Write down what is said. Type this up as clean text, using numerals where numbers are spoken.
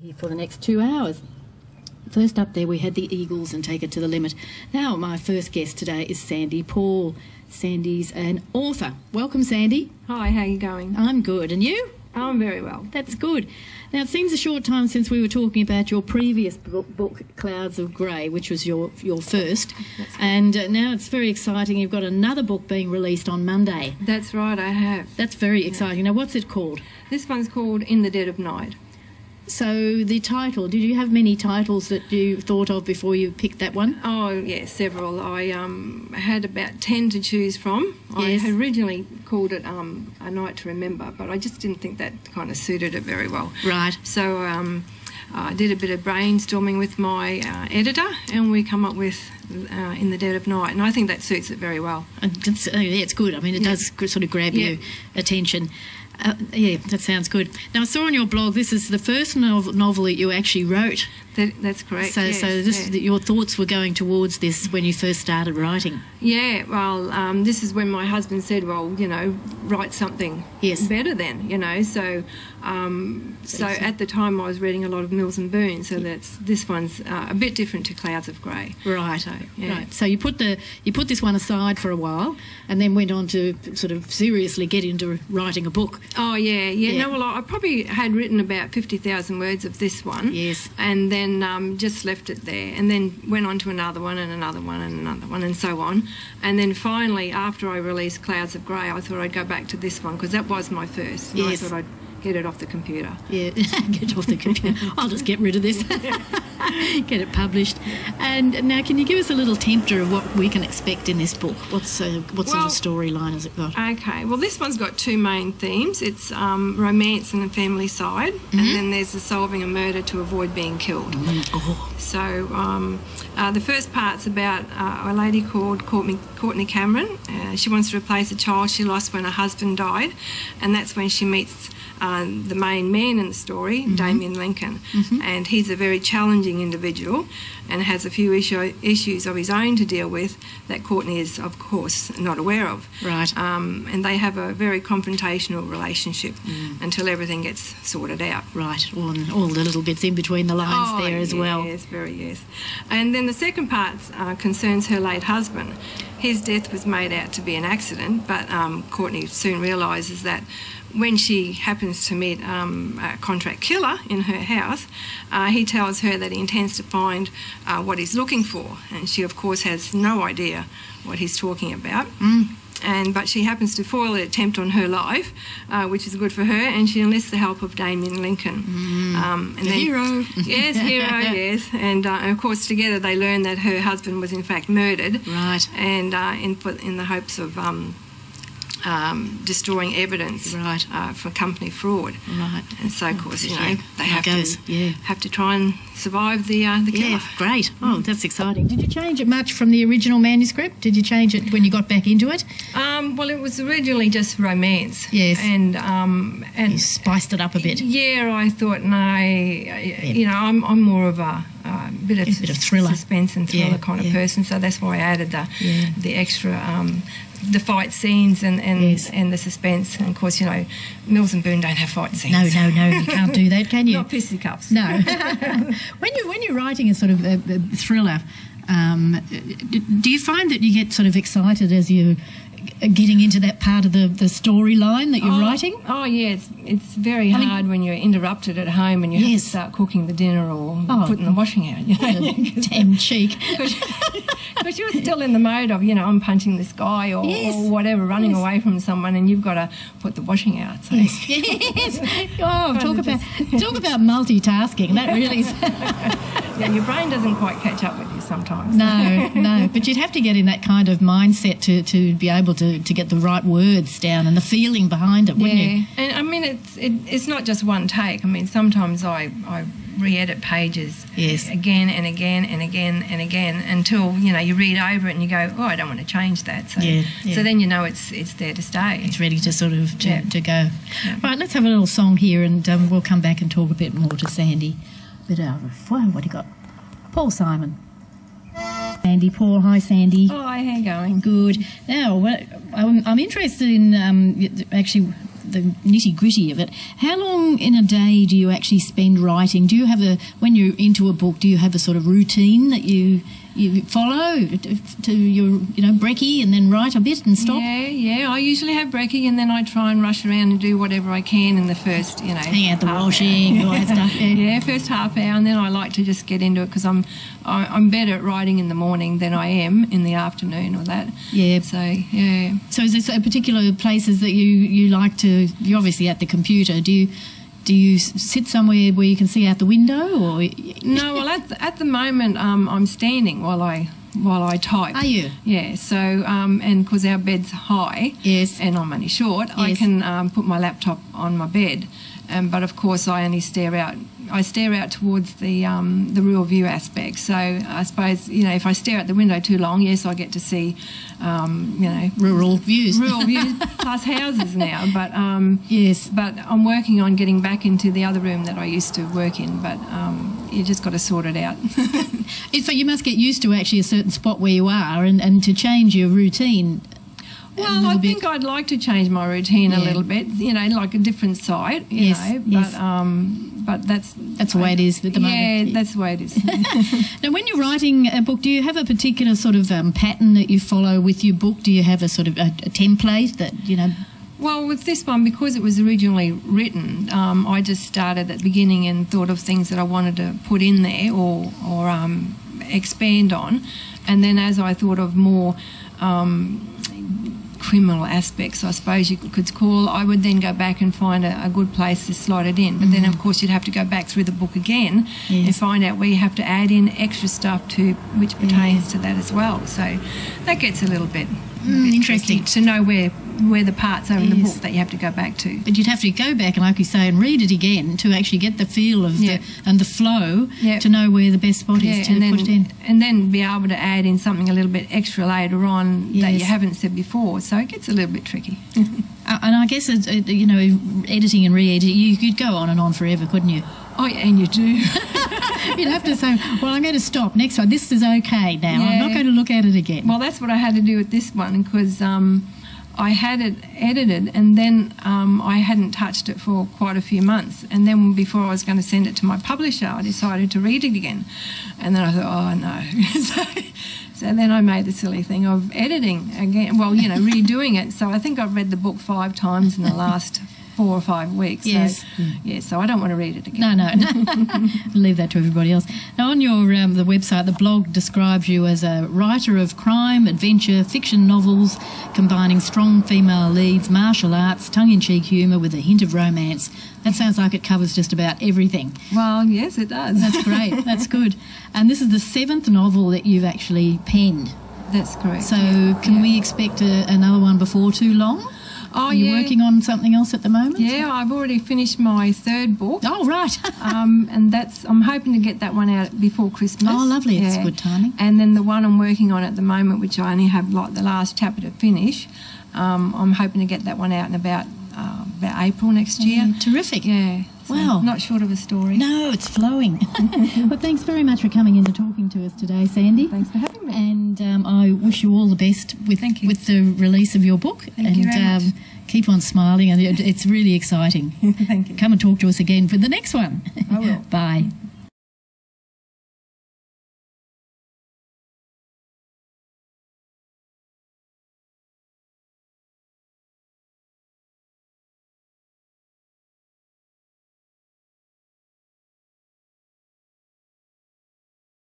Here for the next 2 hours. First up there we had the Eagles and Take It to the Limit. Now my first guest today is Sandy Paull. Sandy's an author. Welcome, Sandy. Hi, how are you going? I'm good. And you? I'm very well. That's good. Now it seems a short time since we were talking about your previous book Clouds of Grey, which was your first. And now it's very exciting. You've got another book being released on Monday. That's right, I have. That's very exciting. Now what's it called? This one's called In the Dead of Night. So the title, did you have many titles that you thought of before you picked that one? Oh, yes, several. I had about 10 to choose from. Yes. I had originally called it A Night to Remember, but I just didn't think that kind of suited it very well. Right. So I did a bit of brainstorming with my editor, and we come up with In the Dead of Night, and I think that suits it very well. Yeah, it's good. I mean, it does sort of grab your attention. Yeah, that sounds good. Now, I saw on your blog this is the first novel that you actually wrote. That's correct. So, yes, your thoughts were going towards this when you first started writing. Yeah, well, this is when my husband said, well, you know, write something better then, you know. So at the time I was reading a lot of Mills and Boon, so this one's a bit different to Clouds of Grey. Right. So, yeah. Right. So you put this one aside for a while, and then went on to sort of seriously get into writing a book. Oh yeah. No, well, I probably had written about 50,000 words of this one. Yes. And then just left it there, and then went on to another one and another one and another one and so on. And then finally, after I released Clouds of Grey, I thought I'd go back to this one because that was my first. Yes. And I thought I'd get it off the computer. Yeah, get it off the computer. I'll just get rid of this. Get it published. And now, can you give us a little tempter of what we can expect in this book? What sort of storyline has it got? Okay, well, this one's got two main themes. It's romance and the family side, and then there's the solving a murder to avoid being killed. So the first part's about a lady called Courtney Cameron. She wants to replace a child she lost when her husband died, and that's when she meets the main man in the story, Damien Lincoln, and he's a very challenging individual and has a few issues of his own to deal with that Courtney is, of course, not aware of. Right. And they have a very confrontational relationship until everything gets sorted out. Right, all the little bits in between the lines there as well. Yes, yes. And then the second part concerns her late husband. His death was made out to be an accident, but Courtney soon realises that when she happens to meet a contract killer in her house, he tells her that he intends to find what he's looking for, and she of course has no idea what he's talking about. But she happens to foil the attempt on her life, which is good for her, and she enlists the help of Damien Lincoln. Hero. Yes, hero, yes. And of course together they learn that her husband was in fact murdered. Right. And in the hopes of destroying evidence for company fraud. Right. And so, of course, you know, they have to try and survive the killer. Yeah, great. Oh, that's exciting. Did you change it much from the original manuscript? Did you change it when you got back into it? Well, it was originally just romance. Yes. And you spiced it up a bit. Yeah, I thought, no, you know, I'm more of a bit of thriller, suspense and thriller kind of person. So that's why I added the extra. The fight scenes and the suspense, and of course, you know, Mills and Boon don't have fight scenes. No, you can't do that, can you? Not fisticuffs. No. When you're writing a sort of a thriller, do you find that you get sort of excited as you getting into that part of the storyline that you're writing? Oh yeah, it's very hard when you're interrupted at home and you have to start cooking the dinner or putting the washing out. You know? Damn cheek. Because you're still in the mode of, you know, I'm punching this guy or whatever, running away from someone, and you've got to put the washing out. So. Yes. Oh, talk about multitasking. That really is. Yeah, your brain doesn't quite catch up with you sometimes. No. But you'd have to get in that kind of mindset to be able to get the right words down and the feeling behind it, wouldn't you? And I mean, it's not just one take. I mean, sometimes I re-edit pages again and again and again and again until, you know, you read over it and you go, oh, I don't want to change that. So, so then you know it's there to stay. It's ready to sort of to go. Yeah. Right, let's have a little song here, and we'll come back and talk a bit more to Sandy. What do you got? Paul Simon. Sandy Paull. Hi, Sandy. Oh, hi, how you going? Good. Now, I'm interested in actually nitty gritty of it. How long in a day do you actually spend writing? Do you have when you're into a book, do you have a sort of routine that you follow to your, brekkie and then write a bit and stop? Yeah. I usually have brekkie and then I try and rush around and do whatever I can in the first, hang out the washing, all that stuff. Yeah, first half hour, and then I like to just get into it because I'm better at writing in the morning than I am in the afternoon or that. Yeah. So, yeah. So is there particular places that you like to, you're obviously at the computer, do you sit somewhere where you can see out the window, or? No, well, at the moment I'm standing while I type. Are you? Yeah. So and because our bed's high, yes, and I'm only short, yes, I can put my laptop on my bed, but of course I only stare out. I stare out towards the real view aspect. So I suppose if I stare out the window too long, yes, I get to see rural views, plus houses now. But yes, but I'm working on getting back into the other room that I used to work in. But you just got to sort it out. So you must get used to actually a certain spot where you are, and to change your routine. Well, I think I'd like to change my routine a little bit, like a different site, you know, but that's the way it is at the moment. Yeah, that's the way it is. Now, when you're writing a book, do you have a particular sort of pattern that you follow with your book? Do you have a sort of a template that, Well, with this one, because it was originally written, I just started at the beginning and thought of things that I wanted to put in there or expand on. And then as I thought of more criminal aspects, I suppose you could call, I would then go back and find a good place to slot it in. But then, of course, you'd have to go back through the book again and find out where you have to add in extra stuff to which pertains to that as well. So that gets a little bit interesting to know where the parts are in the book that you have to go back to. But you'd have to go back and, like you say, and read it again to actually get the feel of the flow to know where the best spot is to put it in. And then be able to add in something a little bit extra later on that you haven't said before. So it gets a little bit tricky. And I guess, editing and re-editing, you could go on and on forever, couldn't you? Oh, yeah, and you do. You'd have to say, well, I'm going to stop. Next one, this is okay now. I'm not going to look at it again. Well, that's what I had to do with this one because I had it edited and then I hadn't touched it for quite a few months. And then before I was going to send it to my publisher, I decided to read it again. And then I thought, oh, no. So then I made the silly thing of editing again, redoing it. So I think I've read the book 5 times in the last 4 or 5 weeks. Yes. So, so I don't want to read it again. No. Leave that to everybody else. Now, on your the website, the blog describes you as a writer of crime, adventure, fiction novels, combining strong female leads, martial arts, tongue-in-cheek humour with a hint of romance. That sounds like it covers just about everything. Well, yes, it does. That's great. That's good. And this is the 7th novel that you've actually penned. That's correct. So can we expect another one before too long? Oh, Are you working on something else at the moment? Yeah, I've already finished my 3rd book. Oh, right. And I'm hoping to get that one out before Christmas. Oh, lovely. It's good timing. And then the one I'm working on at the moment, which I only have the last chapter to finish, I'm hoping to get that one out in about April next year. Terrific. Yeah. So wow. Not short of a story. No, it's flowing. Well, thanks very much for coming in and talking to us today, Sandy. Thanks for having me. And I wish you all the best with the release of your book. Thank you very much. Keep on smiling, and it's really exciting. Thank you. Come and talk to us again for the next one. I will. Bye.